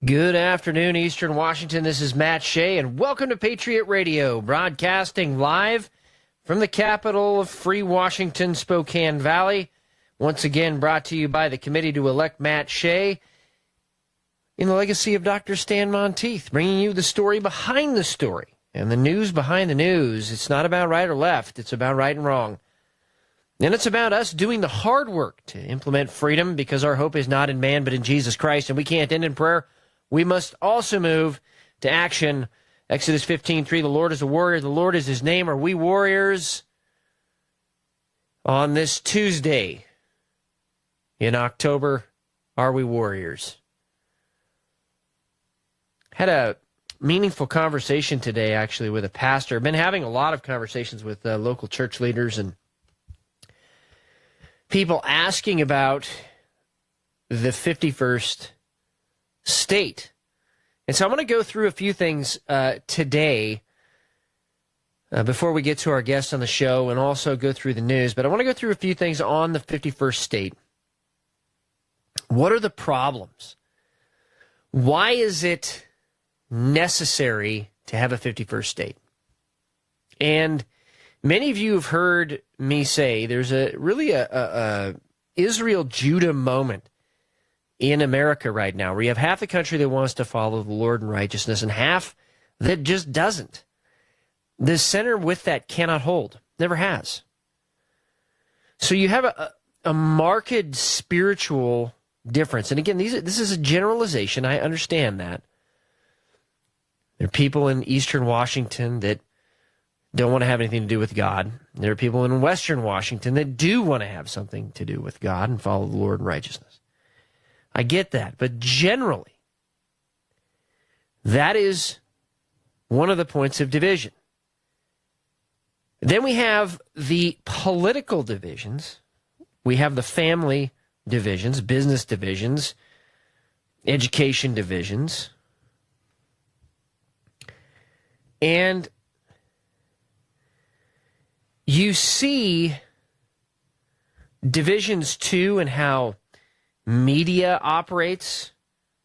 Good afternoon, Eastern Washington. This is Matt Shea, and welcome to Patriot Radio, broadcasting live from the capital of free Washington, Spokane Valley. Once again, brought to you by the Committee to Elect Matt Shea in the legacy of Dr. Stan Monteith, bringing you the story behind the story and the news behind the news. It's not about right or left. It's about right and wrong. And it's about us doing the hard work to implement freedom, because our hope is not in man but in Jesus Christ, and we can't end in prayer. We must also move to action. Exodus 15:3, the Lord is a warrior, the Lord is his name. Are we warriors? On this Tuesday in October, are we warriors? Had a meaningful conversation today, actually, with a pastor. I've been having a lot of conversations with local church leaders and people asking about the 51st state. And so I'm going to go through a few things today before we get to our guest on the show, and also go through the news. But I want to go through a few things on the 51st state. What are the problems? Why is it necessary to have a 51st state? And many of you have heard me say there's really a Israel-Judah moment in America right now, where you have half the country that wants to follow the Lord in righteousness and half that just doesn't. The center with that cannot hold, never has. So you have a marked spiritual difference. And again, this is a generalization. I understand that. There are people in Eastern Washington that don't want to have anything to do with God. There are people in Western Washington that do want to have something to do with God and follow the Lord in righteousness. I get that, but generally, that is one of the points of division. Then we have the political divisions. We have the family divisions, business divisions, education divisions. And you see divisions too in how media operates,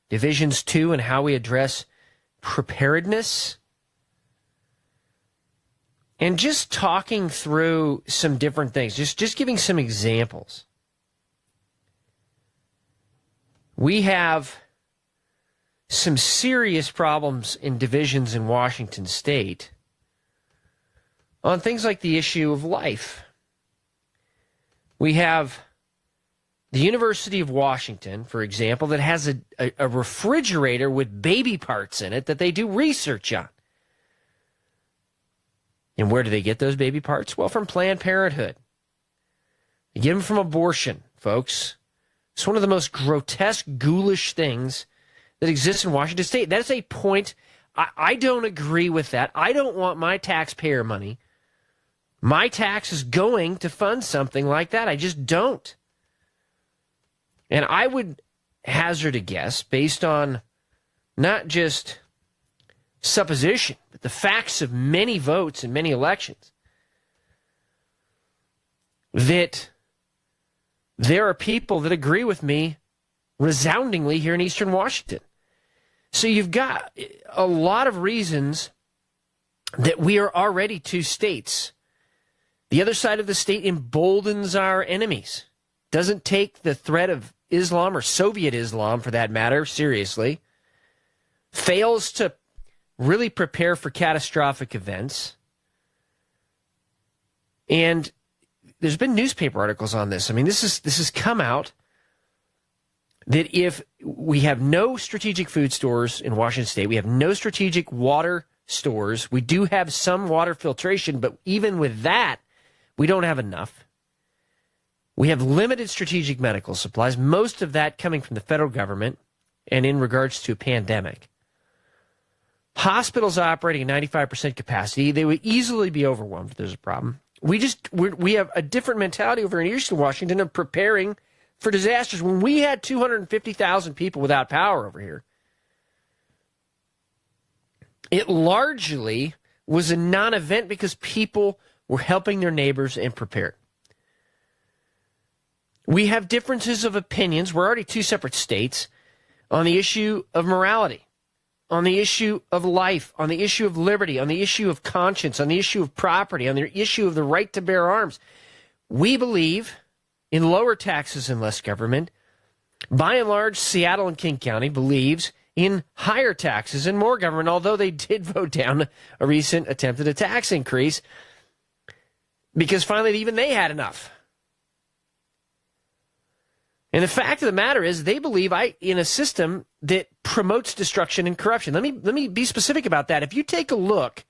divisions too in how we address preparedness. And just talking through some different things, just giving some examples. We have some serious problems in divisions in Washington State on things like the issue of life. We have the University of Washington, for example, that has a refrigerator with baby parts in it that they do research on. And where do they get those baby parts? Well, from Planned Parenthood. They get them from abortion, folks. It's one of the most grotesque, ghoulish things that exists in Washington State. That is a point. I don't agree with that. I don't want my taxpayer money, my taxes, going to fund something like that. I just don't. And I would hazard a guess, based on not just supposition, but the facts of many votes in many elections, that there are people that agree with me resoundingly here in Eastern Washington. So you've got a lot of reasons that we are already two states. The other side of the state emboldens our enemies, doesn't take the threat of Islam, or Soviet Islam for that matter, seriously, fails to really prepare for catastrophic events. And there's been newspaper articles on this. I mean, this has come out that if we have no strategic food stores in Washington State, we have no strategic water stores, we do have some water filtration, but even with that, we don't have enough. We have limited strategic medical supplies, most of that coming from the federal government and in regards to a pandemic. Hospitals operating at 95% capacity, they would easily be overwhelmed if there's a problem. We have a different mentality over in Eastern Washington of preparing for disasters. When we had 250,000 people without power over here, it largely was a non-event because people were helping their neighbors and prepared. We have differences of opinions. We're already two separate states on the issue of morality, on the issue of life, on the issue of liberty, on the issue of conscience, on the issue of property, on the issue of the right to bear arms. We believe in lower taxes and less government. By and large, Seattle and King County believes in higher taxes and more government, although they did vote down a recent attempt at a tax increase because finally even they had enough. And the fact of the matter is they believe in a system that promotes destruction and corruption. Let me be specific about that. If you take a look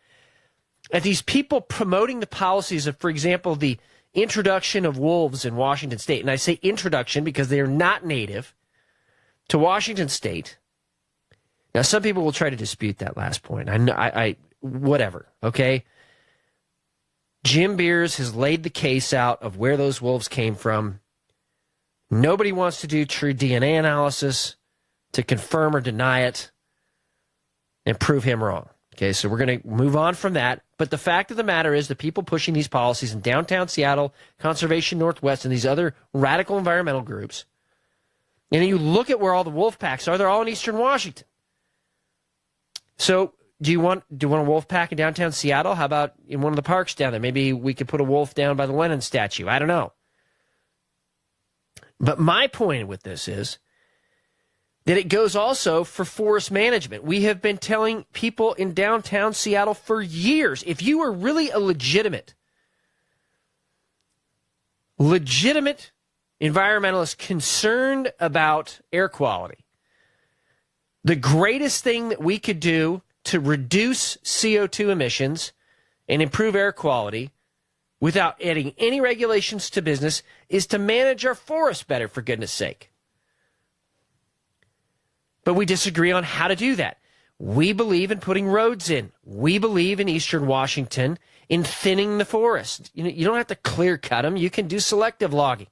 at these people promoting the policies of, for example, the introduction of wolves in Washington State, and I say introduction because they are not native to Washington State. Now, some people will try to dispute that last point. I whatever, okay? Jim Beers has laid the case out of where those wolves came from. Nobody wants to do true DNA analysis to confirm or deny it and prove him wrong. Okay, so we're going to move on from that. But the fact of the matter is the people pushing these policies in downtown Seattle, Conservation Northwest, and these other radical environmental groups, and then you look at where all the wolf packs are, they're all in eastern Washington. So do you want a wolf pack in downtown Seattle? How about in one of the parks down there? Maybe we could put a wolf down by the Lenin statue. I don't know. But my point with this is that it goes also for forest management. We have been telling people in downtown Seattle for years, if you are really a legitimate environmentalist concerned about air quality, the greatest thing that we could do to reduce CO2 emissions and improve air quality without adding any regulations to business is to manage our forests better, for goodness sake. But we disagree on how to do that. We believe in putting roads in. We believe in eastern Washington in thinning the forest. You don't have to clear cut them. You can do selective logging.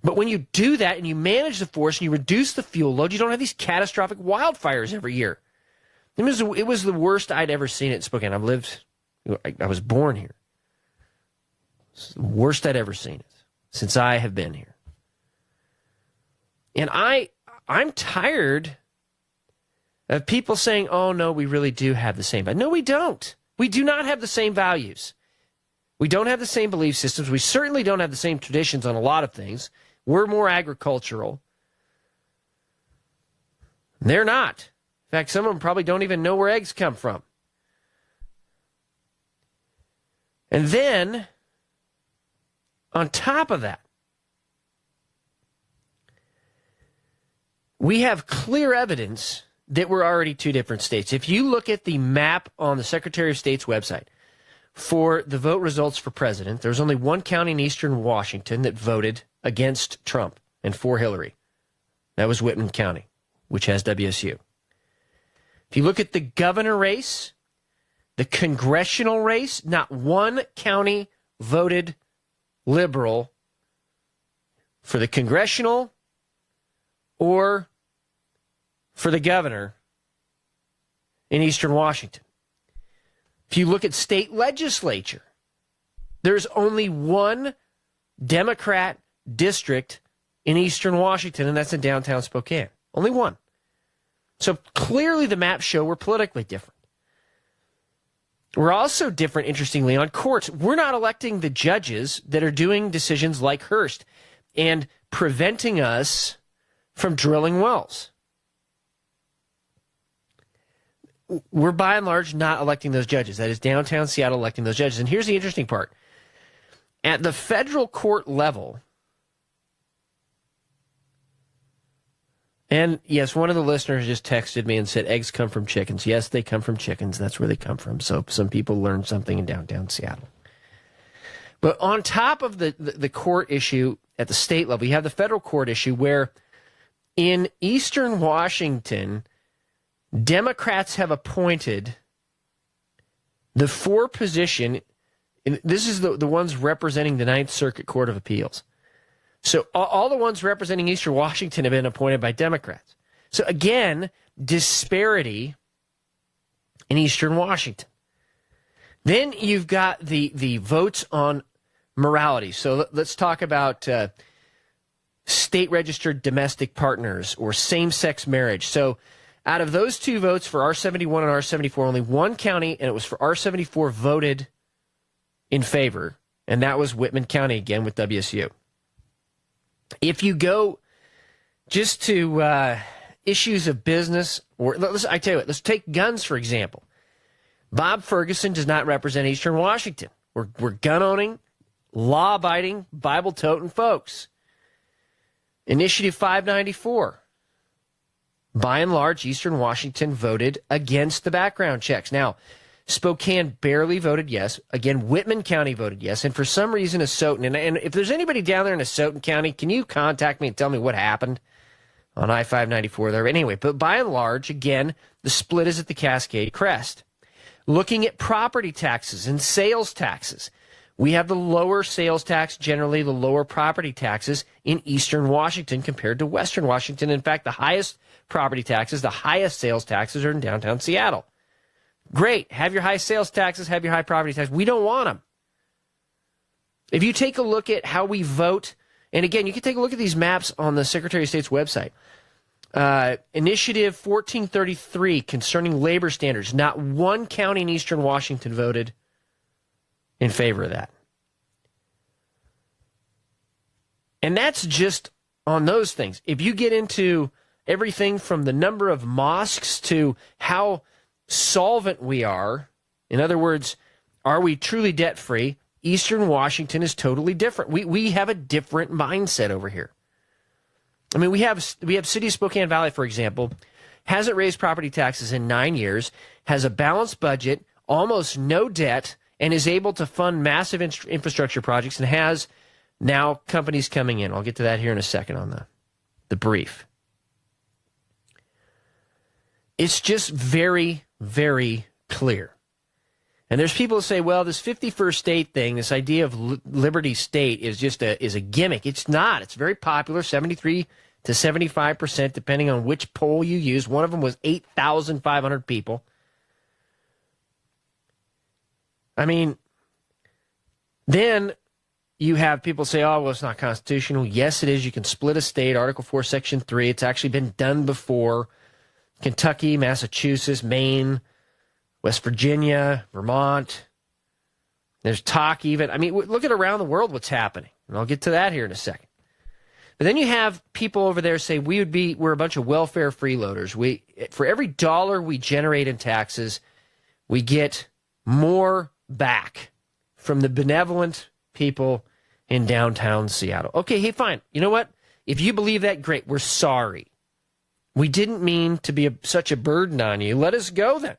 But when you do that and you manage the forest and you reduce the fuel load, you don't have these catastrophic wildfires every year. It was the worst I'd ever seen it in Spokane. I was born here. It's the worst I'd ever seen it since I have been here. And I'm tired of people saying, oh, no, we really do have the same. But no, we don't. We do not have the same values. We don't have the same belief systems. We certainly don't have the same traditions on a lot of things. We're more agricultural. They're not. In fact, some of them probably don't even know where eggs come from. And then, on top of that, we have clear evidence that we're already two different states. If you look at the map on the Secretary of State's website for the vote results for president, there's only one county in eastern Washington that voted against Trump and for Hillary. That was Whitman County, which has WSU. If you look at the governor race, the congressional race, not one county voted liberal for the congressional or for the governor in eastern Washington. If you look at state legislature, there's only one Democrat district in eastern Washington, and that's in downtown Spokane. Only one. So clearly the maps show we're politically different. We're also different, interestingly, on courts. We're not electing the judges that are doing decisions like Hearst and preventing us from drilling wells. We're by and large not electing those judges. That is downtown Seattle electing those judges. And here's the interesting part. At the federal court level, and yes, one of the listeners just texted me and said eggs come from chickens. Yes, they come from chickens. That's where they come from. So some people learned something in downtown Seattle. But on top of the court issue at the state level, you have the federal court issue where in eastern Washington, Democrats have appointed the four position, and this is the ones representing the Ninth Circuit Court of Appeals. So all the ones representing eastern Washington have been appointed by Democrats. So again, disparity in eastern Washington. Then you've got the votes on morality. So let's talk about state-registered domestic partners or same-sex marriage. So out of those two votes for R71 and R74, only one county, and it was for R74, voted in favor, and that was Whitman County again with WSU. If you go just to issues of business, or I tell you what, let's take guns, for example. Bob Ferguson does not represent Eastern Washington. We're gun-owning, law-abiding, Bible-toting folks. Initiative 594. By and large, Eastern Washington voted against the background checks. Now, Spokane barely voted yes. Again, Whitman County voted yes. And for some reason, Asotin, and if there's anybody down there in Asotin County, can you contact me and tell me what happened on I-594 there? Anyway, but by and large, again, the split is at the Cascade Crest. Looking at property taxes and sales taxes, we have the lower sales tax, generally the lower property taxes in Eastern Washington compared to Western Washington. In fact, the highest property taxes, the highest sales taxes are in downtown Seattle. Great. Have your high sales taxes, have your high property taxes. We don't want them. If you take a look at how we vote, and again, you can take a look at these maps on the Secretary of State's website. Initiative 1433 concerning labor standards. Not one county in Eastern Washington voted in favor of that. And that's just on those things. If you get into everything from the number of mosques to how solvent we are, in other words, are we truly debt-free? Eastern Washington is totally different. We have a different mindset over here. I mean, we have City of Spokane Valley, for example, hasn't raised property taxes in 9 years, has a balanced budget, almost no debt, and is able to fund massive infrastructure projects and has now companies coming in. I'll get to that here in a second on the brief. It's just very, very clear. And there's people who say, well, this 51st state thing, this idea of Liberty State is just is a gimmick. It's not. It's very popular, 73 to 75%, depending on which poll you use. One of them was 8,500 people. I mean, then you have people say, oh, well, it's not constitutional. Yes, it is. You can split a state, Article 4, Section 3. It's actually been done before. Kentucky, Massachusetts, Maine, West Virginia, Vermont. There's talk even. I mean, look at around the world what's happening. And I'll get to that here in a second. But then you have people over there say we're a bunch of welfare freeloaders. For every dollar we generate in taxes, we get more back from the benevolent people in downtown Seattle. Okay, hey, fine. You know what? If you believe that, great. We're sorry. We didn't mean to be such a burden on you. Let us go then.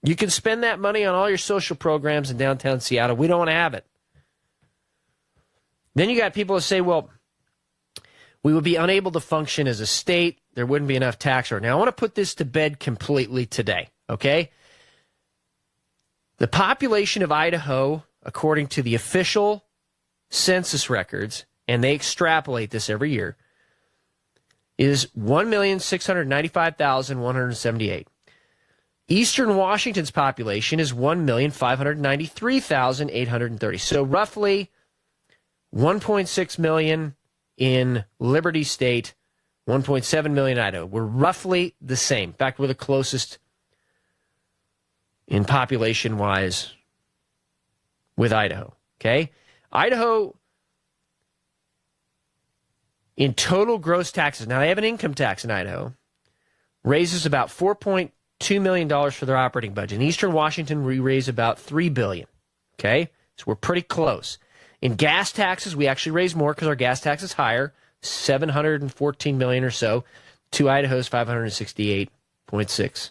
You can spend that money on all your social programs in downtown Seattle. We don't want to have it. Then you got people who say, well, we would be unable to function as a state. There wouldn't be enough tax revenue. Now, I want to put this to bed completely today, okay? The population of Idaho, according to the official census records, and they extrapolate this every year, is 1,695,178. Eastern Washington's population is 1,593,830. So roughly 1.6 million in Liberty State, 1.7 million in Idaho. We're roughly the same. In fact, we're the closest in population-wise with Idaho. Okay? Idaho, in total gross taxes, now they have an income tax in Idaho, raises about $4.2 million for their operating budget. In Eastern Washington, we raise about $3 billion. Okay? So we're pretty close. In gas taxes, we actually raise more because our gas tax is higher, $714 million or so, to Idaho's $568.6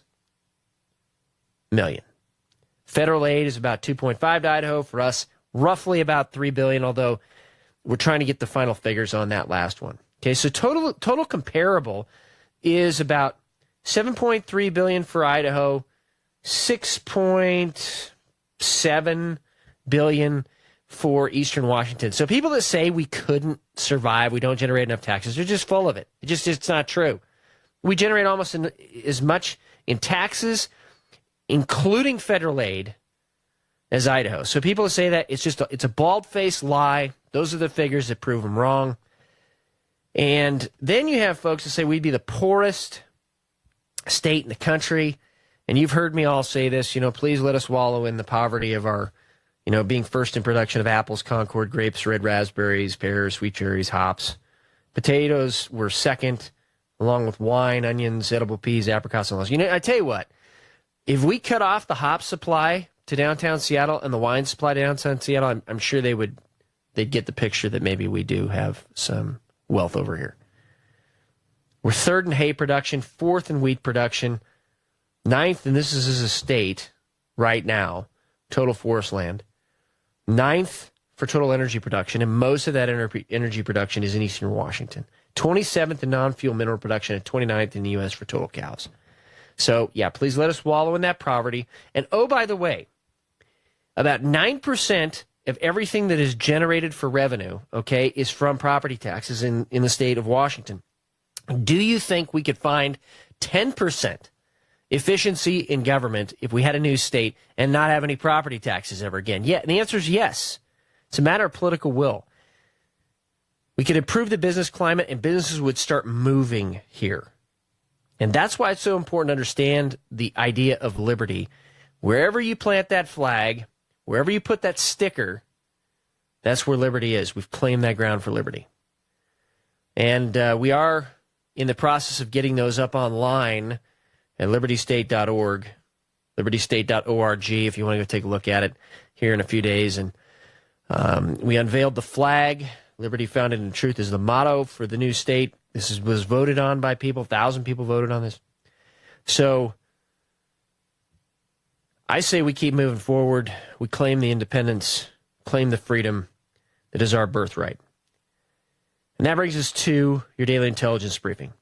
million. Federal aid is about 2.5 to Idaho. For us, roughly about $3 billion, although we're trying to get the final figures on that last one. Okay, so total comparable is about $7.3 billion for Idaho, $6.7 billion for Eastern Washington. So people that say we couldn't survive, we don't generate enough taxes, they're just full of it. It's not true. We generate almost as much in taxes, including federal aid, as Idaho. So people that say that, it's a bald-faced lie. Those are the figures that prove them wrong. And then you have folks that say we'd be the poorest state in the country. And you've heard me all say this, please let us wallow in the poverty of our, being first in production of apples, Concord grapes, red raspberries, pears, sweet cherries, hops. Potatoes were second, along with wine, onions, edible peas, apricots, and all. I tell you what, if we cut off the hop supply to downtown Seattle and the wine supply to downtown Seattle, I'm sure they'd get the picture that maybe we do have some wealth over here. We're third in hay production, fourth in wheat production, ninth, and this is a state right now, total forest land, ninth for total energy production, and most of that energy production is in eastern Washington. 27th in non-fuel mineral production and 29th in the U.S. for total cows. So, yeah, please let us wallow in that poverty. And, oh, by the way, about 9% of everything that is generated for revenue, okay, is from property taxes in the state of Washington. Do you think we could find 10% efficiency in government if we had a new state and not have any property taxes ever again? Yeah, and the answer is yes. It's a matter of political will. We could improve the business climate and businesses would start moving here. And that's why it's so important to understand the idea of liberty. Wherever you plant that flag, wherever you put that sticker, that's where liberty is. We've claimed that ground for liberty. And we are in the process of getting those up online at libertystate.org, libertystate.org, if you want to go take a look at it here in a few days. And we unveiled the flag. Liberty founded in truth is the motto for the new state. This was voted on by people. 1,000 people voted on this. So I say we keep moving forward. We claim the independence, claim the freedom that is our birthright. And that brings us to your daily intelligence briefing.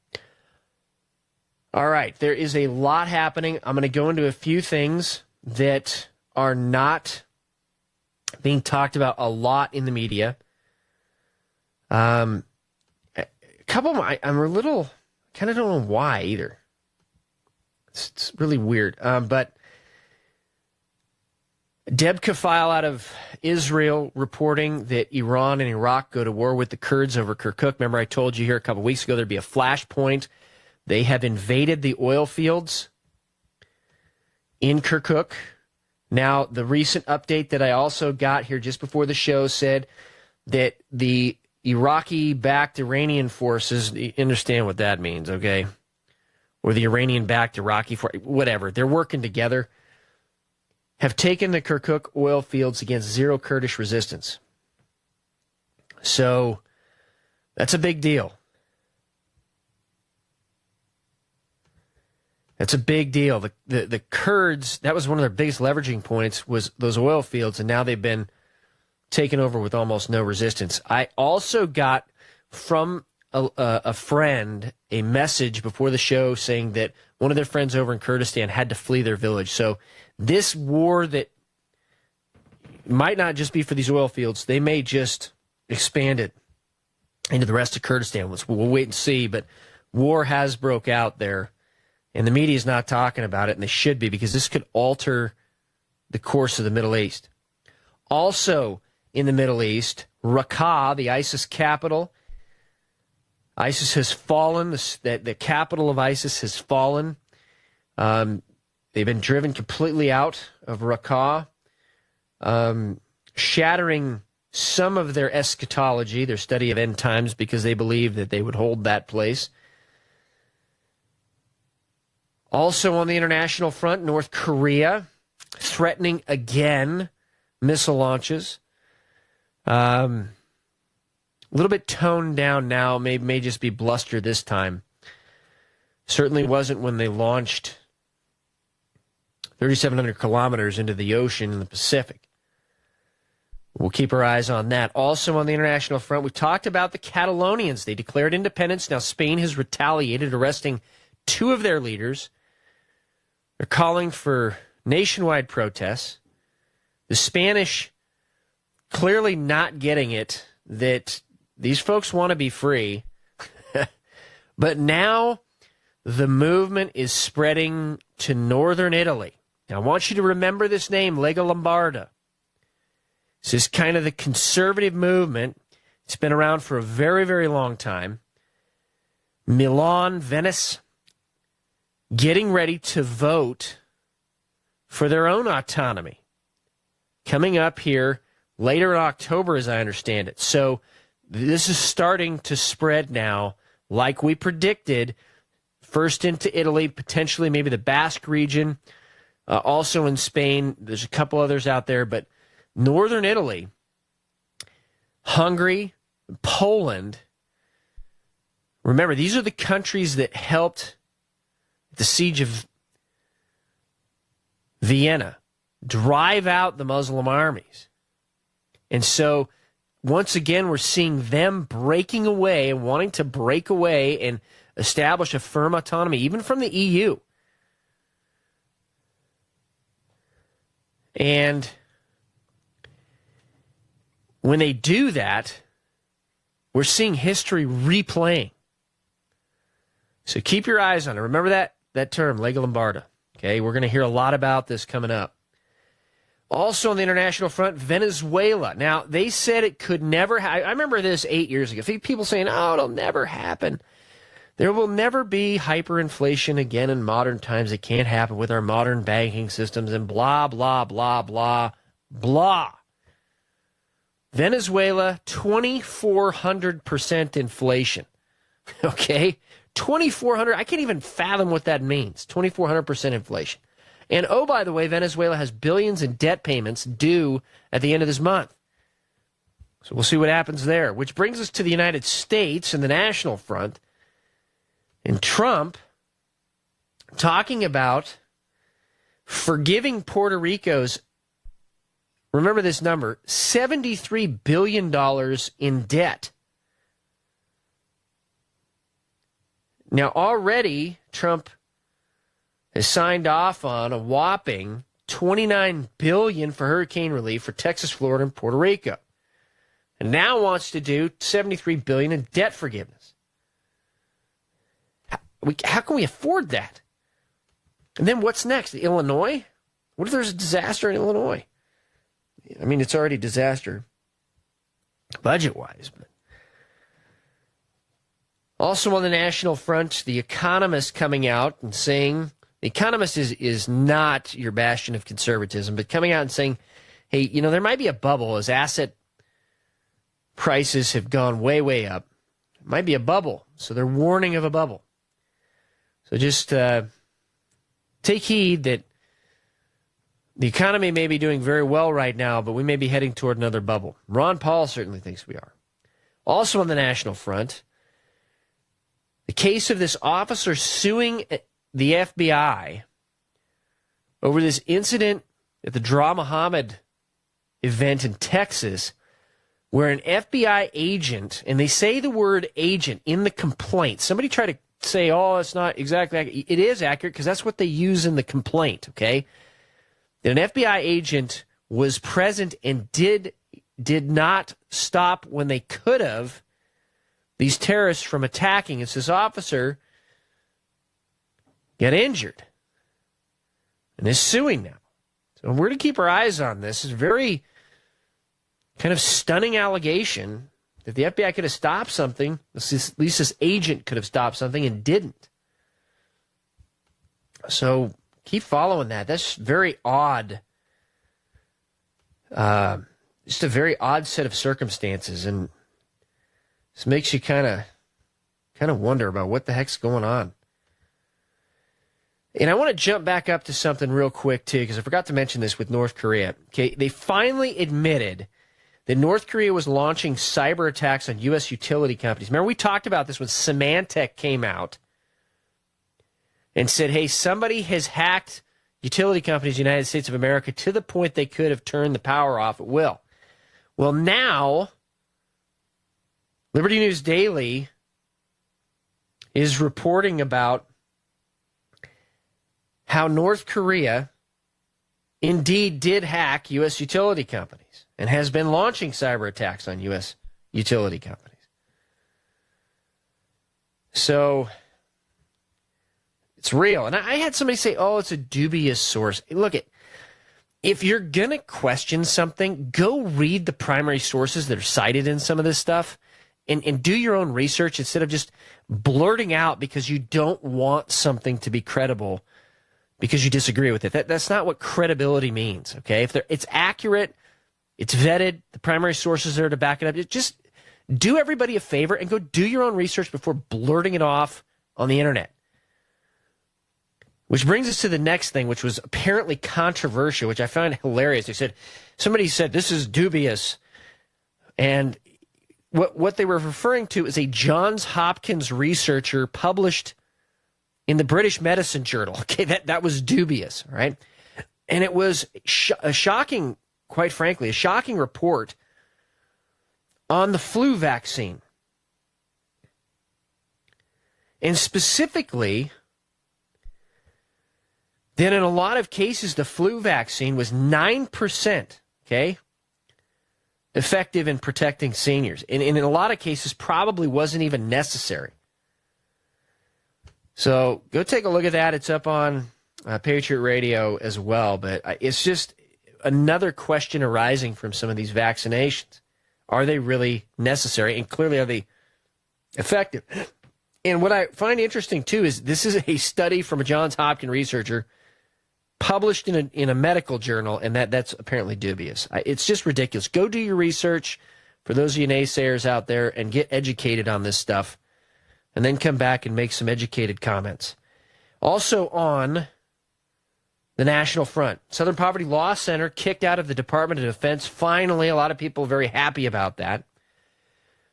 All right, there is a lot happening. I'm going to go into a few things that are not being talked about a lot in the media. A couple of them, I'm a little, kind of don't know why either. It's really weird. But Deb Kafile out of Israel reporting that Iran and Iraq go to war with the Kurds over Kirkuk. Remember I told you here a couple of weeks ago there'd be a flashpoint. They have invaded the oil fields in Kirkuk. Now, the recent update that I also got here just before the show said that the Iraqi-backed Iranian forces, you understand what that means, okay? Or the Iranian-backed Iraqi forces, whatever. They're working together. Have taken the Kirkuk oil fields against zero Kurdish resistance. So that's a big deal. That's a big deal. The Kurds, that was one of their biggest leveraging points, was those oil fields, and now they've been taken over with almost no resistance. I also got from a friend a message before the show saying that one of their friends over in Kurdistan had to flee their village. So this war that might not just be for these oil fields, they may just expand it into the rest of Kurdistan. We'll wait and see, but war has broke out there, and the media is not talking about it, and they should be, because this could alter the course of the Middle East. Also in the Middle East, Raqqa, the ISIS capital, ISIS has fallen. The capital of ISIS has fallen. They've been driven completely out of Raqqa, shattering some of their eschatology, their study of end times, because they believed that they would hold that place. Also on the international front, North Korea threatening again missile launches. A little bit toned down now, may just be bluster this time. Certainly wasn't when they launched 3,700 kilometers into the ocean in the Pacific. We'll keep our eyes on that. Also on the international front, we talked about the Catalonians. They declared independence. Now Spain has retaliated, arresting 2 of their leaders. They're calling for nationwide protests. The Spanish clearly not getting it that these folks want to be free. But now the movement is spreading to northern Italy. Now, I want you to remember this name, Lega Lombarda. This is kind of the conservative movement. It's been around for a very, very long time. Milan, Venice, getting ready to vote for their own autonomy. Coming up here later in October, as I understand it. So this is starting to spread now, like we predicted, first into Italy, potentially maybe the Basque region, also in Spain. There's a couple others out there, but northern Italy, Hungary, Poland. Remember, these are the countries that helped the siege of Vienna drive out the Muslim armies. And so, once again, we're seeing them breaking away and wanting to break away and establish a firm autonomy, even from the EU. And when they do that, we're seeing history replaying. So keep your eyes on it. Remember that term, Lega Lombarda. Okay, we're going to hear a lot about this coming up. Also on the international front, Venezuela. Now, they said it could never happen. I remember this 8 years ago. People saying, oh, it'll never happen. There will never be hyperinflation again in modern times. It can't happen with our modern banking systems and blah, blah, blah, blah, blah. Venezuela, 2,400% inflation. Okay? 2,400. I can't even fathom what that means. 2,400% inflation. And, oh, by the way, Venezuela has billions in debt payments due at the end of this month. So we'll see what happens there. Which brings us to the United States and the national front. And Trump talking about forgiving Puerto Rico's, remember this number, $73 billion in debt. Now, already, Trump has signed off on a whopping $29 billion for hurricane relief for Texas, Florida, and Puerto Rico. And now wants to do $73 billion in debt forgiveness. How can we afford that? And then what's next? Illinois? What if there's a disaster in Illinois? I mean, it's already a disaster budget-wise. But also on the national front, The Economist coming out and saying, The Economist is not your bastion of conservatism, but coming out and saying, hey, there might be a bubble as asset prices have gone way, way up. It might be a bubble, so they're warning of a bubble. So just take heed that the economy may be doing very well right now, but we may be heading toward another bubble. Ron Paul certainly thinks we are. Also on the national front, the case of this officer suing the FBI over this incident at the Dra Muhammad event in Texas, where an FBI agent, and they say the word agent in the complaint. Somebody tried to say, oh, it's not exactly accurate. It is accurate because that's what they use in the complaint, okay? That an FBI agent was present and did not stop when they could have these terrorists from attacking. It's this officer got injured and is suing now. So we're to keep our eyes on this. It's a very kind of stunning allegation that the FBI could have stopped something. At least this agent could have stopped something and didn't. So keep following that. That's very odd. Just a very odd set of circumstances, and this makes you kind of wonder about what the heck's going on. And I want to jump back up to something real quick, too, because I forgot to mention this with North Korea. Okay, they finally admitted that North Korea was launching cyber attacks on U.S. utility companies. Remember, we talked about this when Symantec came out and said, hey, somebody has hacked utility companies in the United States of America to the point they could have turned the power off at will. Well, now, Liberty News Daily is reporting about how North Korea indeed did hack U.S. utility companies and has been launching cyber attacks on U.S. utility companies. So it's real. And I had somebody say, oh, it's a dubious source. Look, if you're going to question something, go read the primary sources that are cited in some of this stuff and do your own research instead of just blurting out because you don't want something to be credible because you disagree with it. That's not what credibility means, okay? If it's accurate, it's vetted, the primary sources are to back it up. Just do everybody a favor and go do your own research before blurting it off on the internet. Which brings us to the next thing, which was apparently controversial, which I found hilarious. Somebody said, this is dubious. And what they were referring to is a Johns Hopkins researcher published in the British Medicine Journal. Okay, that was dubious, right? And it was a shocking, quite frankly, a shocking report on the flu vaccine. And specifically, that in a lot of cases, the flu vaccine was 9%, okay, effective in protecting seniors. And in a lot of cases, probably wasn't even necessary. So go take a look at that. It's up on Patriot Radio as well. But it's just another question arising from some of these vaccinations. Are they really necessary? And clearly, are they effective? And what I find interesting, too, is this is a study from a Johns Hopkins researcher published in a medical journal, and that's apparently dubious. It's just ridiculous. Go do your research for those of you naysayers out there and get educated on this stuff, and then come back and make some educated comments. Also on the National Front, Southern Poverty Law Center kicked out of the Department of Defense. Finally, a lot of people are very happy about that.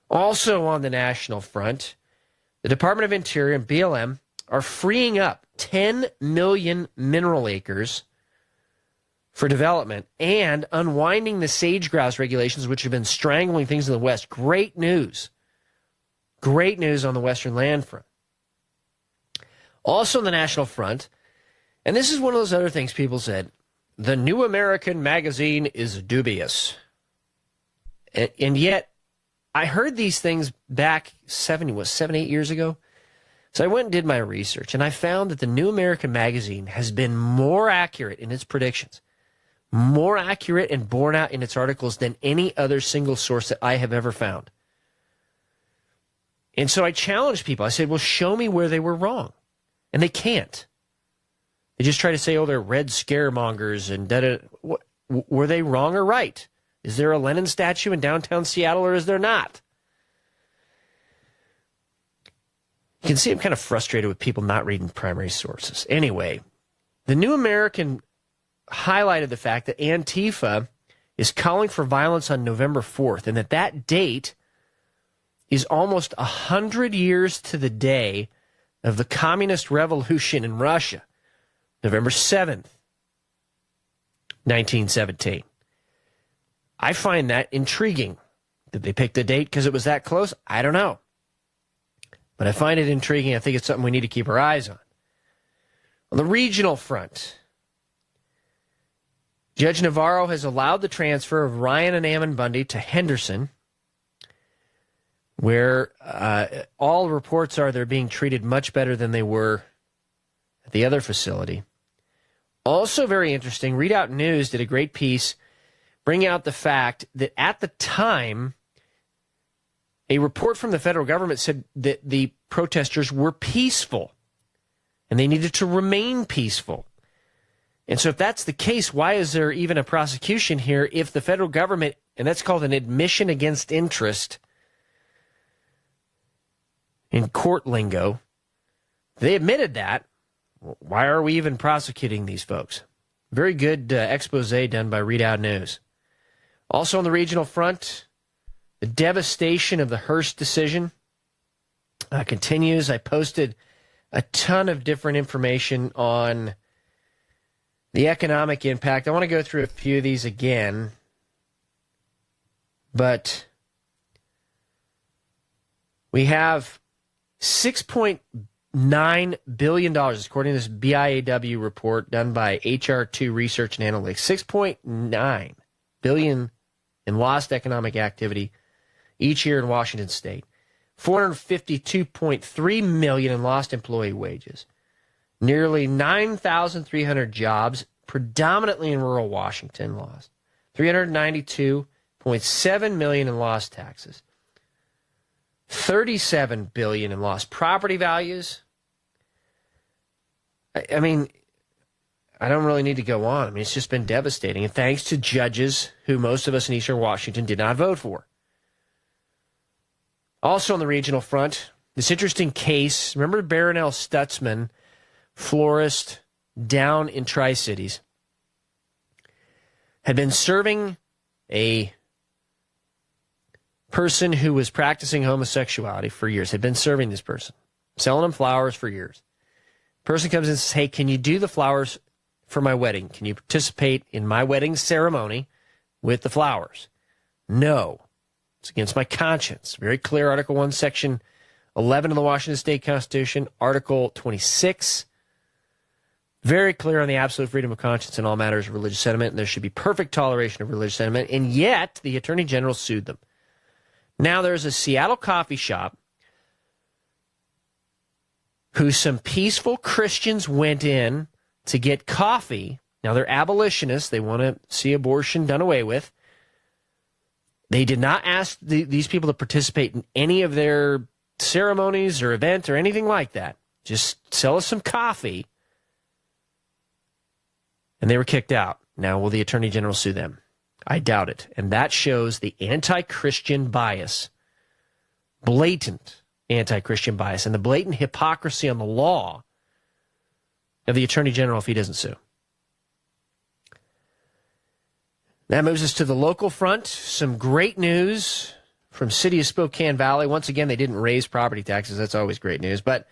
Also on the National Front, the Department of Interior and BLM are freeing up 10 million mineral acres for development and unwinding the sage grouse regulations, which have been strangling things in the West. Great news. Great news on the Western land front. Also on the National Front, and this is one of those other things people said, the New American Magazine is dubious. And yet, I heard these things back 8 years ago. So I went and did my research, and I found that the New American Magazine has been more accurate in its predictions, more accurate and borne out in its articles than any other single source that I have ever found. And so I challenged people. I said, well, show me where they were wrong. And they can't. They just try to say, oh, they're red scaremongers and da-da. Were they wrong or right? Is there a Lenin statue in downtown Seattle or is there not? You can see I'm kind of frustrated with people not reading primary sources. Anyway, the New American highlighted the fact that Antifa is calling for violence on November 4th, and that date is almost 100 years to the day of the communist revolution in Russia, November 7th, 1917. I find that intriguing. Did they pick the date because it was that close? I don't know. But I find it intriguing. I think it's something we need to keep our eyes on. On the regional front, Judge Navarro has allowed the transfer of Ryan and Ammon Bundy to Henderson, where all reports are they're being treated much better than they were at the other facility. Also very interesting, Readout News did a great piece bringing out the fact that at the time, a report from the federal government said that the protesters were peaceful and they needed to remain peaceful. And so if that's the case, why is there even a prosecution here if the federal government, and that's called an admission against interest in court lingo, they admitted that. Why are we even prosecuting these folks? Very good expose done by Readout News. Also on the regional front, the devastation of the Hearst decision continues. I posted a ton of different information on the economic impact. I want to go through a few of these again, but we have $6.9 billion, according to this BIAW report done by HR2 Research and Analytics, $6.9 billion in lost economic activity each year in Washington State, $452.3 million in lost employee wages, nearly 9,300 jobs, predominantly in rural Washington, lost, $392.7 million in lost taxes. $37 billion in lost property values. I mean, I don't really need to go on. I mean, it's just been devastating. And thanks to judges who most of us in Eastern Washington did not vote for. Also on the regional front, this interesting case. Remember Baronelle Stutzman, florist down in Tri-Cities, had been serving a person who was practicing homosexuality for years, had been serving this person, selling him flowers for years. Person comes in and says, hey, can you do the flowers for my wedding? Can you participate in my wedding ceremony with the flowers? No. It's against my conscience. Very clear, Article 1, Section 11 of the Washington State Constitution, Article 26. Very clear on the absolute freedom of conscience in all matters of religious sentiment, and there should be perfect toleration of religious sentiment, and yet the Attorney General sued them. Now there's a Seattle coffee shop who some peaceful Christians went in to get coffee. Now they're abolitionists. They want to see abortion done away with. They did not ask these people to participate in any of their ceremonies or events or anything like that. Just sell us some coffee. And they were kicked out. Now, will the Attorney General sue them? I doubt it. And that shows the anti-Christian bias, blatant anti-Christian bias, and the blatant hypocrisy on the law of the Attorney General if he doesn't sue. That moves us to the local front. Some great news from City of Spokane Valley. Once again, they didn't raise property taxes. That's always great news. But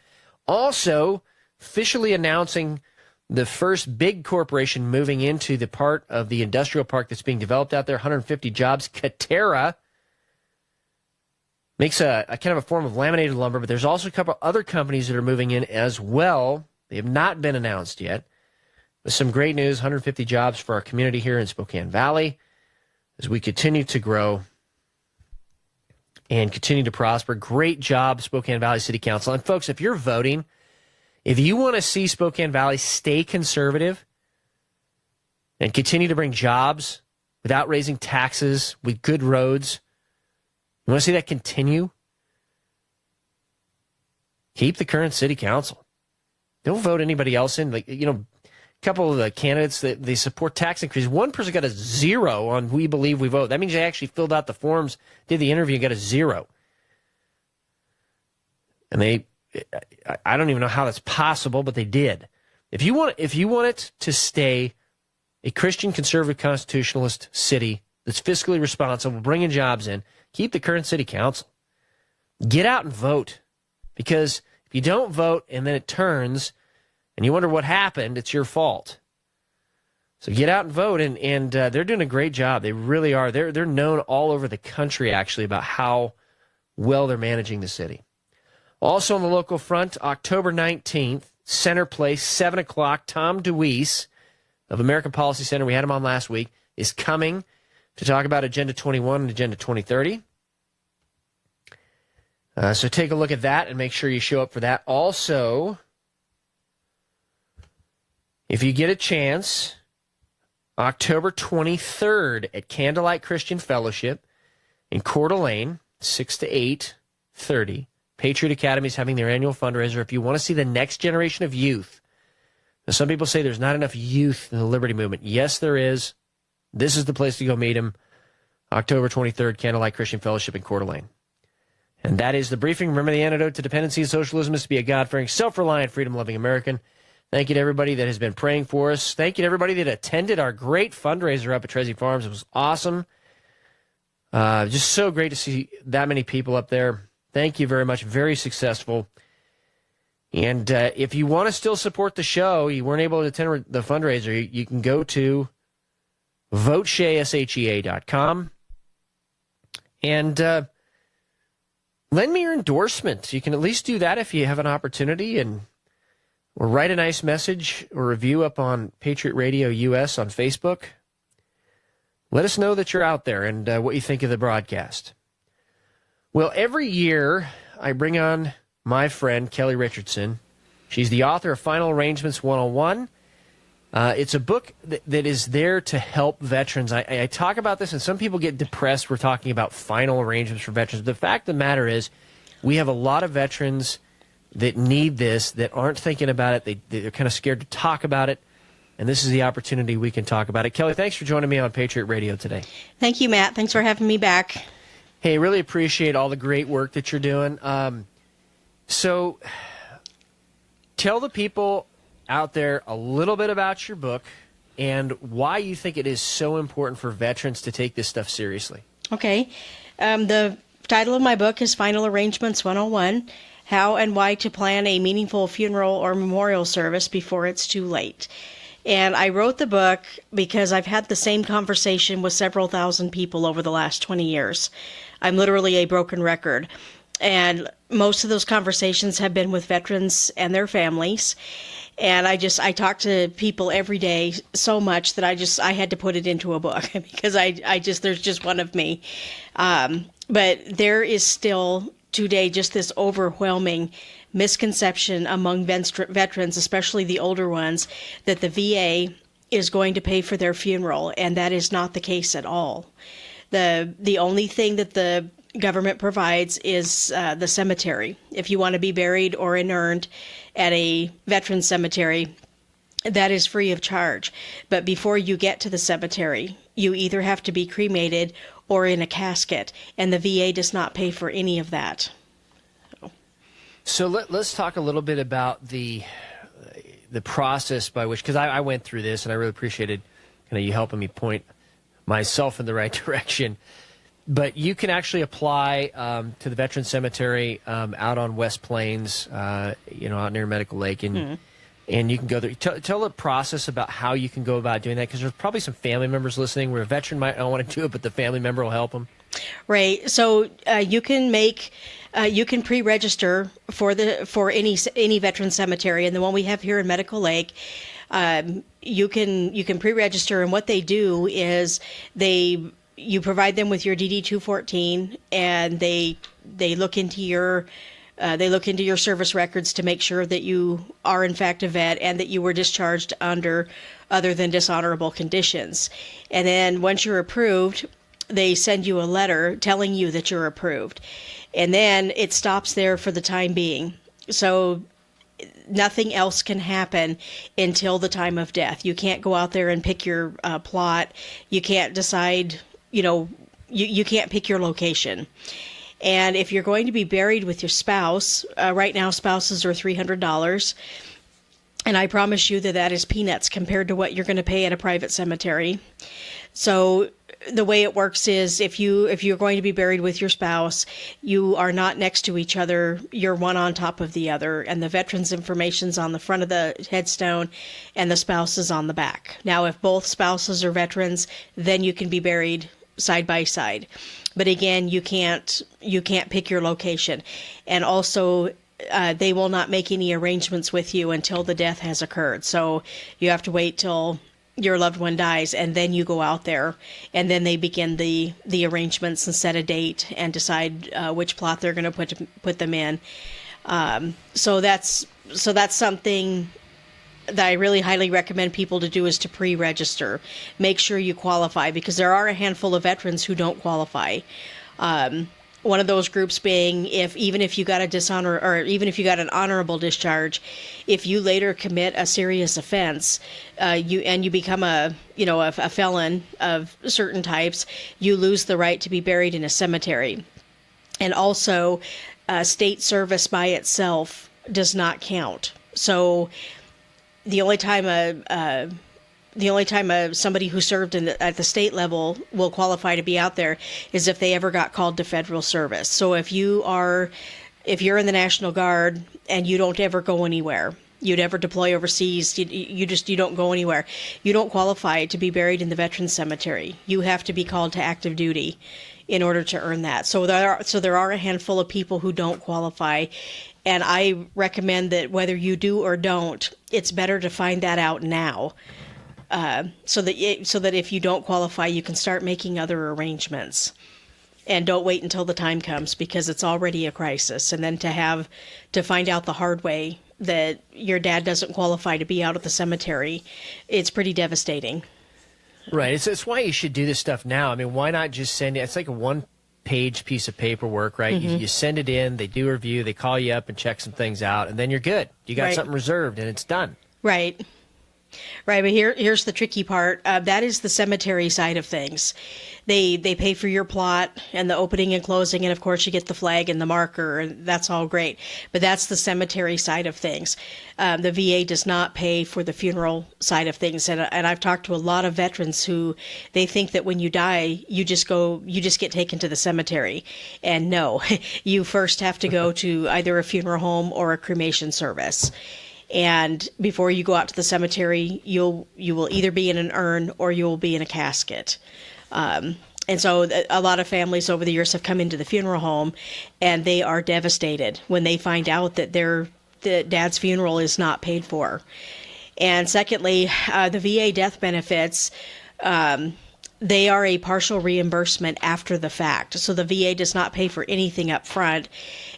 also officially announcing the first big corporation moving into the part of the industrial park that's being developed out there, 150 jobs. Katerra makes a kind of a form of laminated lumber, but there's also a couple other companies that are moving in as well. They have not been announced yet. But some great news, 150 jobs for our community here in Spokane Valley as we continue to grow and continue to prosper. Great job, Spokane Valley City Council. And folks, if you're voting, if you want to see Spokane Valley stay conservative and continue to bring jobs without raising taxes, with good roads, you want to see that continue? Keep the current city council. Don't vote anybody else in. Like, you know, a couple of the candidates, they support tax increases. One person got a 0 on We Believe We Vote. That means they actually filled out the forms, did the interview, and got a 0. And I don't even know how that's possible, but they did. If you want it to stay a Christian conservative constitutionalist city that's fiscally responsible, bringing jobs in, keep the current city council. Get out and vote. Because if you don't vote and then it turns and you wonder what happened, it's your fault. So get out and vote, and they're doing a great job. They really are. They're known all over the country, actually, about how well they're managing the city. Also on the local front, October 19th, Center Place, 7 o'clock, Tom DeWeese of American Policy Center, we had him on last week, is coming to talk about Agenda 21 and Agenda 2030. So take a look at that and make sure you show up for that. Also, if you get a chance, October 23rd at Candlelight Christian Fellowship in Coeur d'Alene, 6 to 8:30. Patriot Academy is having their annual fundraiser. If you want to see the next generation of youth, now some people say there's not enough youth in the Liberty Movement. Yes, there is. This is the place to go meet them. October 23rd, Candlelight Christian Fellowship in Coeur d'Alene. And that is the briefing. Remember, the antidote to dependency and socialism is to be a God-fearing, self-reliant, freedom-loving American. Thank you to everybody that has been praying for us. Thank you to everybody that attended our great fundraiser up at Trezzy Farms. It was awesome. Just so great to see that many people up there. Thank you very much. Very successful. And if you want to still support the show, you weren't able to attend the fundraiser, you can go to voteshea.com and lend me your endorsement. You can at least do that if you have an opportunity, or write a nice message or review up on Patriot Radio US on Facebook. Let us know that you're out there and what you think of the broadcast. Well, every year I bring on my friend, Kellie Richardson. She's the author of Final Arrangements 101. It's a book that is there to help veterans. I talk about this, and some people get depressed. We're talking about final arrangements for veterans. The fact of the matter is, We have a lot of veterans that need this, that aren't thinking about it. They're kind of scared to talk about it. And this is the opportunity we can talk about it. Kellie, thanks for joining me on Patriot Radio today. Thank you, Matt. Thanks for having me back. Hey, really appreciate all the great work that you're doing. So tell the people out there a little bit about your book and why you think it is so important for veterans to take this stuff seriously. Okay. The title of my book is Final Arrangements 101, How and Why to Plan a Meaningful Funeral or Memorial Service Before It's Too Late. And I wrote the book because I've had the same conversation with several thousand people over the last 20 years. I'm literally a broken record. And most of those conversations have been with veterans and their families. And I talk to people every day so much that I had to put it into a book because there's just one of me. But there is still today just this overwhelming misconception among veterans, especially the older ones, that the VA is going to pay for their funeral, and that is not the case at all. The only thing that the government provides is the cemetery. If you want to be buried or inurned at a veteran cemetery, that is free of charge. But before you get to the cemetery, you either have to be cremated or in a casket, and the VA does not pay for any of that. So let's talk a little bit about the process by which, because I went through this and I really appreciated kind of you helping me point myself in the right direction. But you can actually apply to the Veteran Cemetery out on West Plains, out near Medical Lake, and you can go there. Tell the process about how you can go about doing that, because there's probably some family members listening where a veteran might not want to do it, but the family member will help them. Right. So you can pre-register for any veteran cemetery, and the one we have here in Medical Lake. You can pre-register, and what they do is you provide them with your DD-214, and they look into your service records to make sure that you are in fact a vet and that you were discharged under other than dishonorable conditions. And then once you're approved, they send you a letter telling you that you're approved. And then it stops there for the time being. So nothing else can happen until the time of death. You can't go out there and pick your plot. You can't decide, you can't pick your location. And if you're going to be buried with your spouse, right now spouses are $300. And I promise you that is peanuts compared to what you're going to pay at a private cemetery. So the way it works is if you're going to be buried with your spouse, you are not next to each other. You're one on top of the other, and the veteran's information's on the front of the headstone and the spouse is on the back. Now, if both spouses are veterans, then you can be buried side by side. But again, you can't pick your location. And also, they will not make any arrangements with you until the death has occurred. So you have to wait till your loved one dies, and then you go out there, and then they begin the arrangements and set a date and decide which plot they're going to put them in. So that's something that I really highly recommend people to do, is to pre-register. Make sure you qualify, because there are a handful of veterans who don't qualify. One of those groups being even if you got a dishonor, or even if you got an honorable discharge, if you later commit a serious offense, you become a felon of certain types, you lose the right to be buried in a cemetery. And also, state service by itself does not count. So the only time somebody who served at the state level will qualify to be out there is if they ever got called to federal service. So if you're in the National Guard and you don't ever go anywhere, you'd ever deploy overseas, you don't go anywhere, you don't qualify to be buried in the Veterans Cemetery. You have to be called to active duty in order to earn that. So there are a handful of people who don't qualify. And I recommend that whether you do or don't, it's better to find that out now. So that if you don't qualify, you can start making other arrangements, and don't wait until the time comes, because it's already a crisis. And then to find out the hard way that your dad doesn't qualify to be out at the cemetery, it's pretty devastating. Right. It's why you should do this stuff now. I mean, why not just send it? It's like a 8-page piece of paperwork, right? You send it in, they do a review, they call you up and check some things out, and then you're good. You got something reserved, and it's done. Right. Right, but here's the tricky part. That is the cemetery side of things. They pay for your plot and the opening and closing, and of course you get the flag and the marker, and that's all great. But that's the cemetery side of things. The VA does not pay for the funeral side of things, and I've talked to a lot of veterans who they think that when you die, you just get taken to the cemetery, and no, you first have to go to either a funeral home or a cremation service. And before you go out to the cemetery, you will either be in an urn or you will be in a casket. And so a lot of families over the years have come into the funeral home, and they are devastated when they find out that their dad's funeral is not paid for. And secondly, the VA death benefits, they are a partial reimbursement after the fact. So the VA does not pay for anything up front,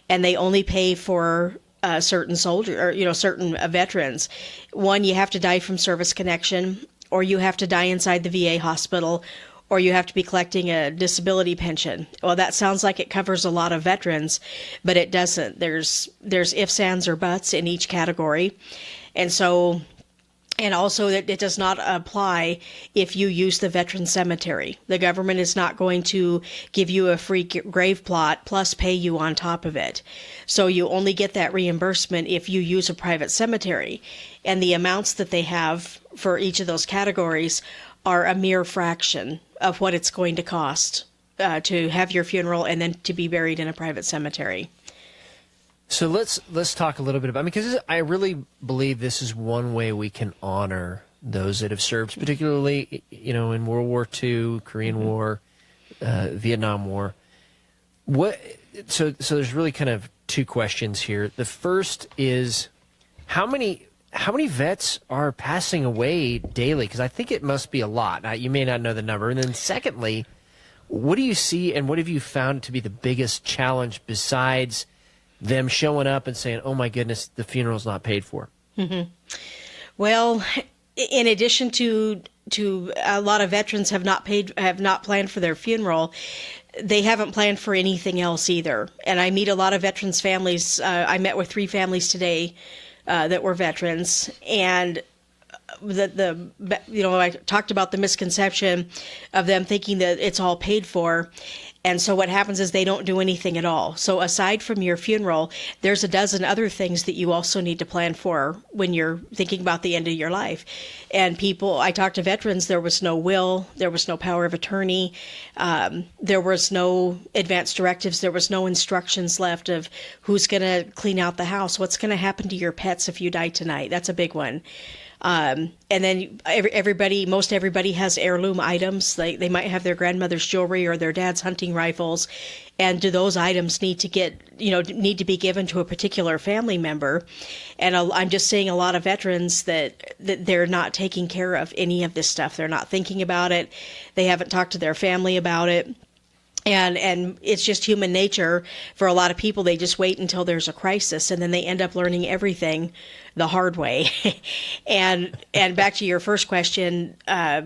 and they only pay for certain certain veterans. One, you have to die from service connection, or you have to die inside the VA hospital, or you have to be collecting a disability pension. Well, that sounds like it covers a lot of veterans, but it doesn't. There's ifs, ands, or buts in each category. And also that it does not apply if you use the veteran cemetery. The government is not going to give you a free grave plot plus pay you on top of it. So you only get that reimbursement if you use a private cemetery. And the amounts that they have for each of those categories are a mere fraction of what it's going to cost to have your funeral and then to be buried in a private cemetery. So let's talk a little bit about, because I really believe this is one way we can honor those that have served, particularly, in World War II, Korean War, Vietnam War. So there's really kind of two questions here. The first is how many vets are passing away daily? Because I think it must be a lot. Now, you may not know the number. And then secondly, what do you see and what have you found to be the biggest challenge besides them showing up and saying, "Oh my goodness, the funeral's not paid for"? Mm-hmm. Well, in addition to a lot of veterans have not planned for their funeral, they haven't planned for anything else either. And I meet a lot of veterans' families. I met with 3 families today that were veterans, and I talked about the misconception of them thinking that it's all paid for. And so what happens is they don't do anything at all. So aside from your funeral, there's a dozen other things that you also need to plan for when you're thinking about the end of your life. And I talked to veterans, there was no will, there was no power of attorney, there was no advance directives, there was no instructions left of who's going to clean out the house, what's going to happen to your pets if you die tonight. That's a big one. And then most everybody has heirloom items. They might have their grandmother's jewelry or their dad's hunting rifles. And do those items need to be given to a particular family member? And I'm just seeing a lot of veterans that they're not taking care of any of this stuff. They're not thinking about it. They haven't talked to their family about it. And it's just human nature for a lot of people. They just wait until there's a crisis, and then they end up learning everything the hard way. and back to your first question, I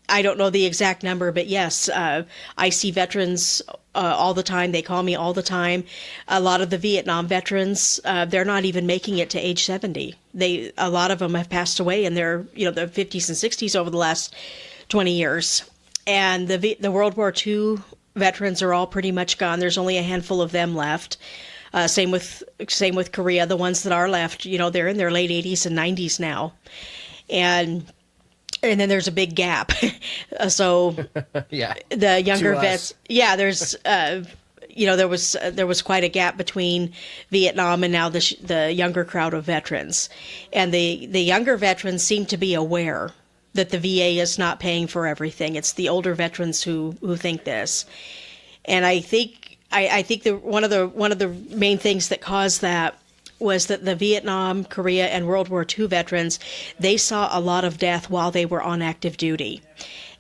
don't know the exact number, but yes, I see veterans all the time. They call me all the time. A lot of the Vietnam veterans, they're not even making it to age 70. A lot of them have passed away in their their 50s and 60s over the last 20 years. And the World War II veterans are all pretty much gone. There's only a handful of them left. Same with Korea. The ones that are left, they're in their late 80s and 90s now, and then there's a big gap. So yeah, the younger vets, there's there was quite a gap between Vietnam and now the younger crowd of veterans, and the younger veterans seem to be aware that the VA is not paying for everything. It's the older veterans who think this. And I think one of the main things that caused that was that the Vietnam, Korea, and World War II veterans, they saw a lot of death while they were on active duty.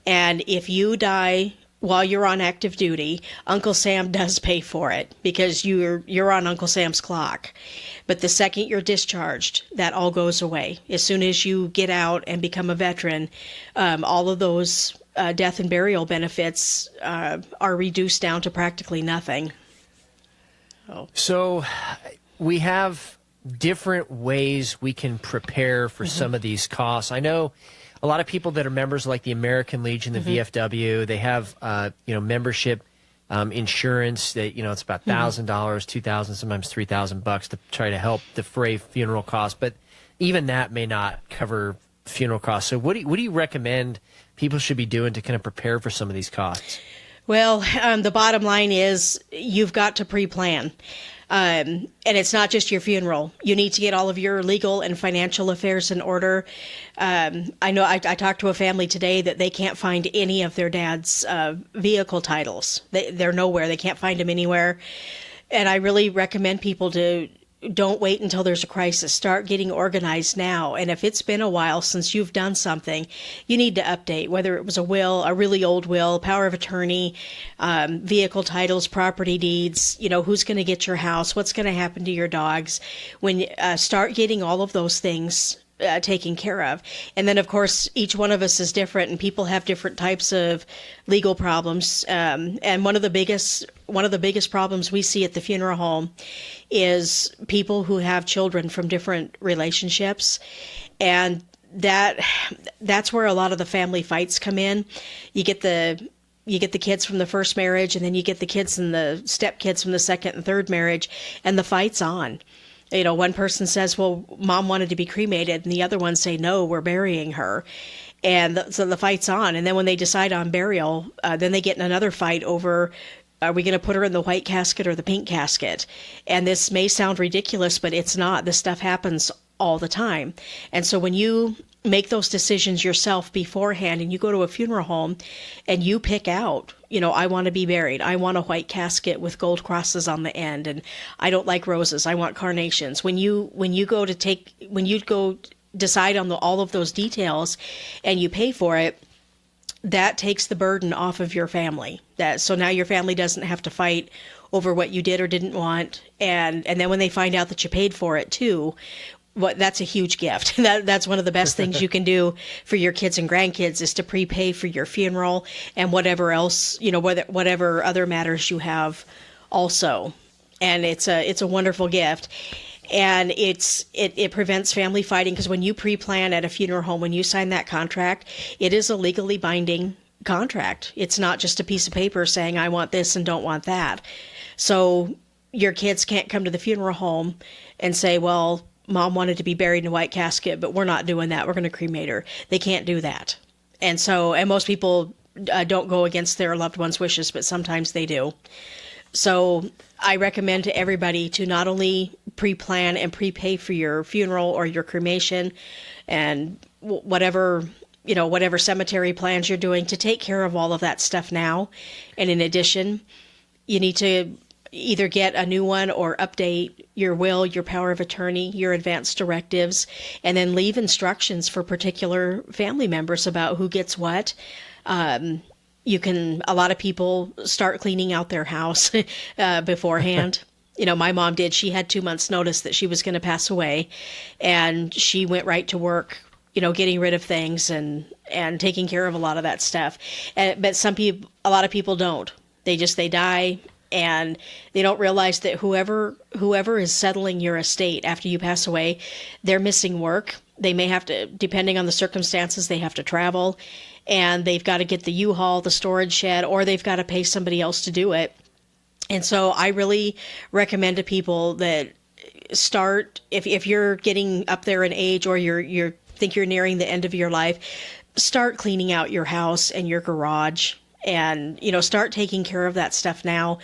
And if you die while you're on active duty, Uncle Sam does pay for it because you're on Uncle Sam's clock. But the second you're discharged, that all goes away. As soon as you get out and become a veteran, all of those death and burial benefits are reduced down to practically nothing. So we have different ways we can prepare for some of these costs. I know a lot of people that are members like the American Legion, the VFW, they have membership insurance that it's about $1,000, $2,000, sometimes $3,000 to try to help defray funeral costs. But even that may not cover funeral costs. So what do you recommend people should be doing to kind of prepare for some of these costs? Well, the bottom line is you've got to pre-plan. And it's not just your funeral. You need to get all of your legal and financial affairs in order. I know I talked to a family today that they can't find any of their dad's vehicle titles. They're nowhere. They can't find them anywhere. And I really recommend people to don't wait until there's a crisis. Start getting organized now. And if it's been a while since you've done something, you need to update, whether it was a will, a really old will, power of attorney, vehicle titles, property deeds, who's going to get your house, what's going to happen to your dogs. When start getting all of those things taken care of. And then, of course, each one of us is different, and people have different types of legal problems. And one of the biggest problems we see at the funeral home is people who have children from different relationships, and that's where a lot of the family fights come in. You get the kids from the first marriage, and then you get the kids and the stepkids from the second and third marriage, and the fight's on. One person says, well, mom wanted to be cremated, and the other one say, no, we're burying her. And so the fight's on. And then when they decide on burial, then they get in another fight over, are we going to put her in the white casket or the pink casket? And this may sound ridiculous, but it's not. This stuff happens all the time. And so when you make those decisions yourself beforehand and you go to a funeral home and you pick out, I want to be buried. I want a white casket with gold crosses on the end, and I don't like roses. I want carnations. When you go decide on all of those details and you pay for it, that takes the burden off of your family. So now your family doesn't have to fight over what you did or didn't want. And then when they find out that you paid for it too, that's a huge gift. That's one of the best things you can do for your kids and grandkids is to prepay for your funeral and whatever else, whatever other matters you have also. And it's a wonderful gift. And it prevents family fighting, because when you pre-plan at a funeral home, when you sign that contract, it is a legally binding contract. It's not just a piece of paper saying I want this and don't want that. So your kids can't come to the funeral home and say, well, mom wanted to be buried in a white casket, but we're not doing that. We're going to cremate her. They can't do that. And most people don't go against their loved one's wishes, but sometimes they do. So I recommend to everybody to not only pre-plan and prepay for your funeral or your cremation and whatever cemetery plans you're doing, to take care of all of that stuff now. And in addition, you need to either get a new one or update your will, your power of attorney, your advance directives, and then leave instructions for particular family members about who gets what. A lot of people start cleaning out their house beforehand. My mom did. She had 2 months notice that she was going to pass away, and she went right to work, getting rid of things and taking care of a lot of that stuff. But a lot of people don't. They die, and they don't realize that whoever is settling your estate after you pass away, they're missing work. They may have to, depending on the circumstances, they have to travel, and they've got to get the U-Haul, the storage shed, or they've got to pay somebody else to do it. And so I really recommend to people that start, if you're getting up there in age or you think you're nearing the end of your life, start cleaning out your house and your garage. And, start taking care of that stuff now.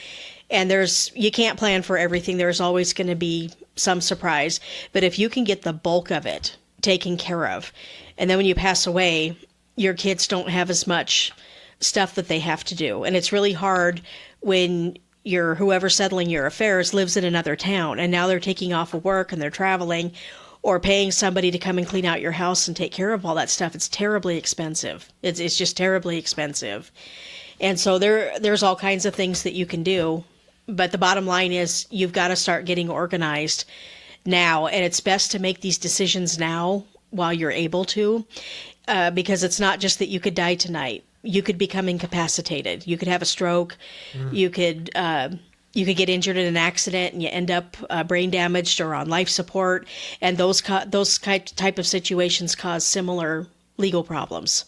And you can't plan for everything. There's always going to be some surprise. But if you can get the bulk of it taken care of, and then when you pass away, your kids don't have as much stuff that they have to do. And it's really hard when whoever's settling your affairs lives in another town, and now they're taking off of work and they're traveling, or paying somebody to come and clean out your house and take care of all that stuff. It's terribly expensive. It's just terribly expensive. And so there's all kinds of things that you can do. But the bottom line is you've got to start getting organized now. And it's best to make these decisions now while you're able to, because it's not just that you could die tonight. you could become incapacitated. You could have a stroke. You could get injured in an accident and you end up brain damaged or on life support. And those type of situations cause similar legal problems.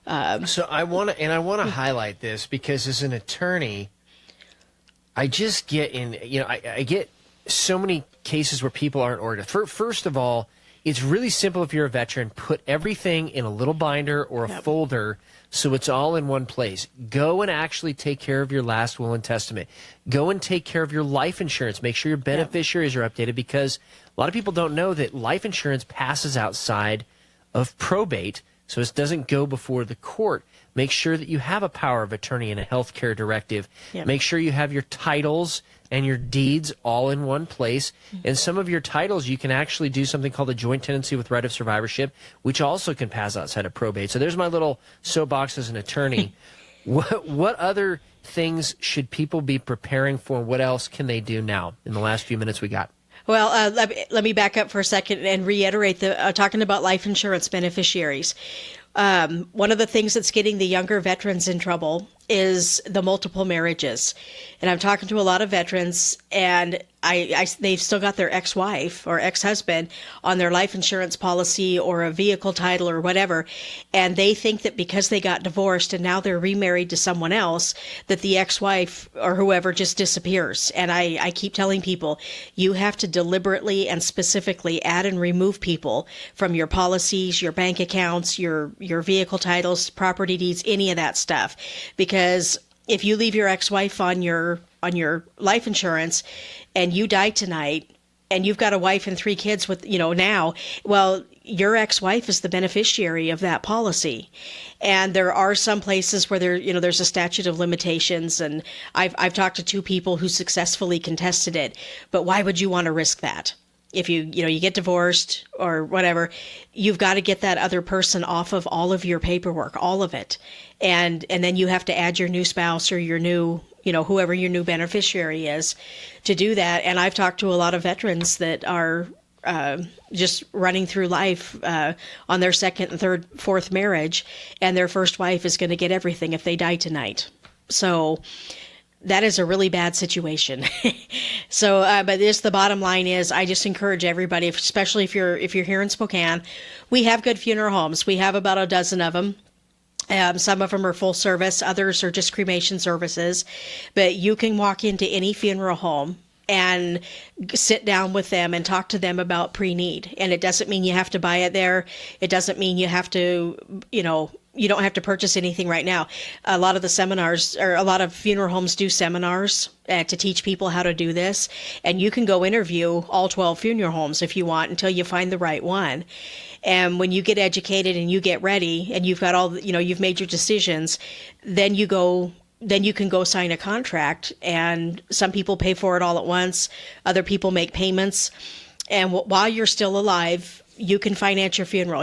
So I want to highlight this because as an attorney, I just get I get so many cases where people aren't organized. First of all, it's really simple if you're a veteran. Put everything in a little binder or a folder so it's all in one place. Go and actually take care of your last will and testament. Go and take care of your life insurance. Make sure your beneficiaries are updated because a lot of people don't know that life insurance passes outside of probate, so it doesn't go before the court. Make sure that you have a power of attorney and a health care directive. Make sure you have your titles and your deeds all in one place. And some of your titles, you can actually do something called a joint tenancy with right of survivorship, which also can pass outside of probate. So there's my little soapbox as an attorney. What other things should people be preparing for? What else can they do now in the last few minutes we got? Well, let me back up for a second and reiterate talking about life insurance beneficiaries. One of the things that's getting the younger veterans in trouble is the multiple marriages. And I'm talking to a lot of veterans, and they've still got their ex-wife or ex-husband on their life insurance policy or a vehicle title or whatever. And they think that because they got divorced and now they're remarried to someone else, that the ex-wife or whoever just disappears. And I keep telling people, you have to deliberately and specifically add and remove people from your policies, your bank accounts, your vehicle titles, property deeds, any of that stuff. Because if you leave your ex-wife on your life insurance and you die tonight and you've got a wife and 3 kids with, now, well, your ex-wife is the beneficiary of that policy. And there are some places where there's a statute of limitations, and I've talked to 2 people who successfully contested it. But why would you want to risk that? If you get divorced or whatever, you've got to get that other person off of all of your paperwork, all of it. And then you have to add your new spouse or your new, whoever your new beneficiary is to do that. And I've talked to a lot of veterans that are just running through life on their second and third, fourth marriage, and their first wife is going to get everything if they die tonight. So that is a really bad situation. So, but the bottom line is, I just encourage everybody, especially if you're here in Spokane, we have good funeral homes. We have about a dozen of them. Some of them are full service, others are just cremation services. But you can walk into any funeral home and sit down with them and talk to them about pre-need. And it doesn't mean you have to buy it there. It doesn't mean you have to, you don't have to purchase anything right now. A lot of the seminars, or a lot of funeral homes do seminars to teach people how to do this. And you can go interview all 12 funeral homes if you want until you find the right one. And when you get educated and you get ready and you've got you've made your decisions, then you can go sign a contract. And some people pay for it all at once. Other people make payments. And while you're still alive, you can finance your funeral.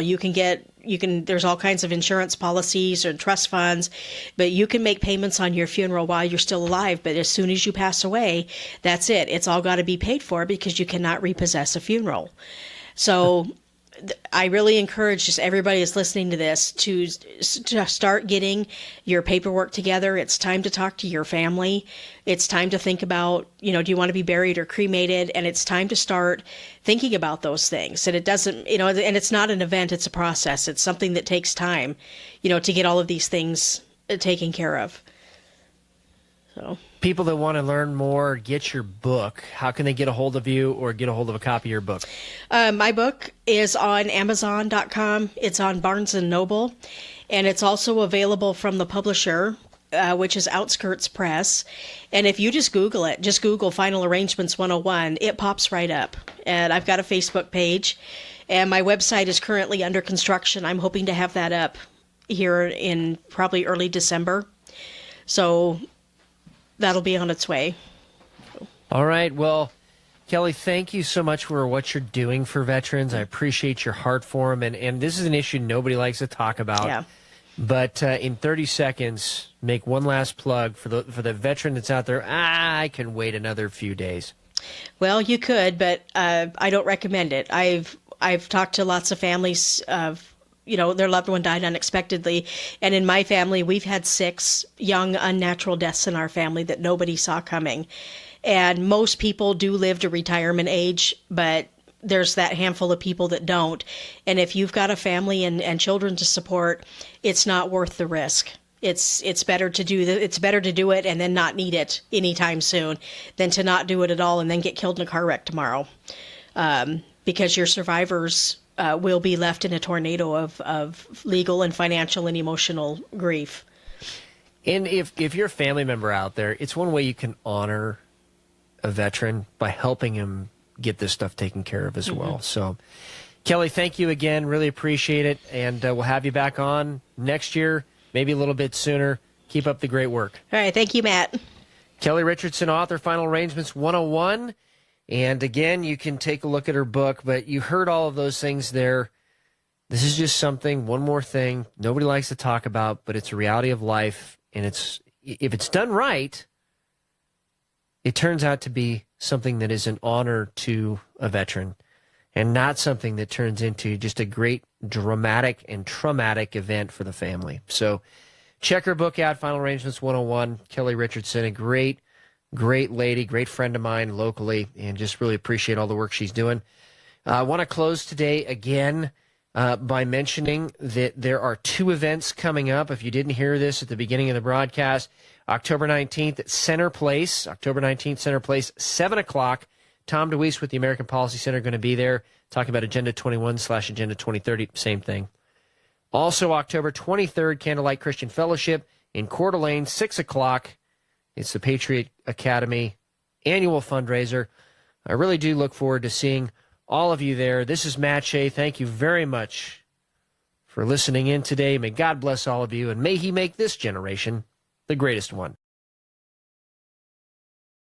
There's all kinds of insurance policies or trust funds, but you can make payments on your funeral while you're still alive. But as soon as you pass away, that's it. It's all got to be paid for because you cannot repossess a funeral. So I really encourage just everybody that's listening to this to start getting your paperwork together. It's time to talk to your family. It's time to think about, do you want to be buried or cremated? And it's time to start thinking about those things. And it doesn't, and it's not an event, it's a process. It's something that takes time, to get all of these things taken care of. So people that want to learn more, get your book, how can they get a hold of you or get a hold of a copy of your book? My book is on Amazon.com. It's on Barnes & Noble. And it's also available from the publisher, which is Outskirts Press. And if you just Google it, just Google Final Arrangements 101, it pops right up. And I've got a Facebook page. And my website is currently under construction. I'm hoping to have that up here in probably early December. So that'll be on its way. All right. Well, Kellie, thank you so much for what you're doing for veterans. I appreciate your heart for them. And this is an issue nobody likes to talk about. Yeah. But in 30 seconds, make one last plug for the veteran that's out there. I can wait another few days. Well, you could, but I don't recommend it. I've talked to lots of families of their loved one died unexpectedly. And in my family, we've had 6 young unnatural deaths in our family that nobody saw coming. And most people do live to retirement age, but there's that handful of people that don't. And if you've got a family and children to support, it's not worth the risk. It's better to do it and then not need it anytime soon than to not do it at all and then get killed in a car wreck tomorrow. Because your survivors will be left in a tornado of legal and financial and emotional grief. And if you're a family member out there, it's one way you can honor a veteran by helping him get this stuff taken care of as well. So, Kellie, thank you again. Really appreciate it. And we'll have you back on next year, maybe a little bit sooner. Keep up the great work. All right. Thank you, Matt. Kellie Richardson, author, Final Arrangements 101. And again, you can take a look at her book, but you heard all of those things there. This is just something, one more thing, nobody likes to talk about, but it's a reality of life. And if it's done right, it turns out to be something that is an honor to a veteran and not something that turns into just a great dramatic and traumatic event for the family. So check her book out, Final Arrangements 101. Kellie Richardson, a great lady, great friend of mine locally, and just really appreciate all the work she's doing. I want to close today again by mentioning that there are 2 events coming up. If you didn't hear this at the beginning of the broadcast, October 19th at Center Place, 7 o'clock. Tom DeWeese with the American Policy Center going to be there talking about Agenda 21/Agenda 2030, same thing. Also, October 23rd, Candlelight Christian Fellowship in Coeur d'Alene, 6 o'clock. It's the Patriot Academy annual fundraiser. I really do look forward to seeing all of you there. This is Matt Shea. Thank you very much for listening in today. May God bless all of you, and may He make this generation the greatest one.